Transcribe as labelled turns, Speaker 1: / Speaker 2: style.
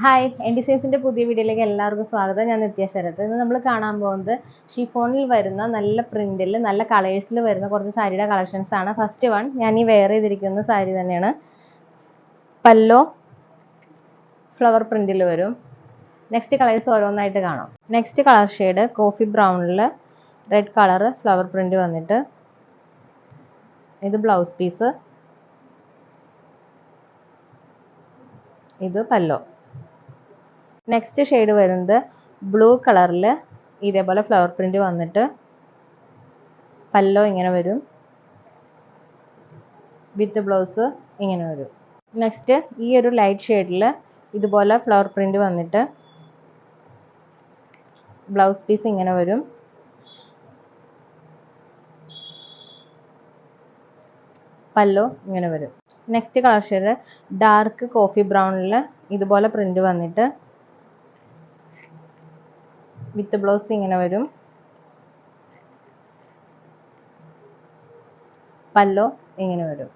Speaker 1: Hi, N ഡിസൈൻസിൻ്റെ പുതിയ വീഡിയോയിലേക്ക് എല്ലാവർക്കും സ്വാഗതം. ഞാൻ നിത്യ ശരത്. ഇന്ന് നമ്മൾ കാണാൻ പോകുന്നത് ഷിഫോണിൽ വരുന്ന നല്ല പ്രിൻറ്റിൽ നല്ല കളേഴ്സിൽ വരുന്ന കുറച്ച് സാരിയുടെ കളക്ഷൻസ് ആണ്. ഫസ്റ്റ് വൺ ഞാൻ ഈ വെയർ ചെയ്തിരിക്കുന്ന സാരി തന്നെയാണ്. പല്ലോ ഫ്ലവർ പ്രിൻറ്റിൽ വരും. നെക്സ്റ്റ് കളേഴ്സ് ഓരോന്നായിട്ട് കാണാം. നെക്സ്റ്റ് കളർ ഷെയ്ഡ് കോഫി ബ്രൗണിൽ റെഡ് കളർ ഫ്ലവർ പ്രിൻറ്റ് വന്നിട്ട് ഇത് ബ്ലൗസ് പീസ്, ഇത് പല്ലോ. നെക്സ്റ്റ് ഷെയ്ഡ് വരുന്നത് ബ്ലൂ കളറിൽ ഇതേപോലെ ഫ്ലവർ പ്രിന്റ് വന്നിട്ട് പല്ലോ ഇങ്ങനെ വരും, വിത്ത് ബ്ലൗസ് ഇങ്ങനെ വരും. നെക്സ്റ്റ് ഈ ഒരു ലൈറ്റ് ഷെയ്ഡിൽ ഇതുപോലെ ഫ്ലവർ പ്രിന്റ് വന്നിട്ട് ബ്ലൗസ് പീസ് ഇങ്ങനെ വരും, പല്ലോ ഇങ്ങനെ വരും. Next colour shade dark coffee ബ്രൗണിൽ ഇതുപോലെ പ്രിന്റ് വന്നിട്ട് വിത്ത് ബ്ലൗസ് ഇങ്ങനെ വരും, പല്ലോ ഇങ്ങനെ വരും.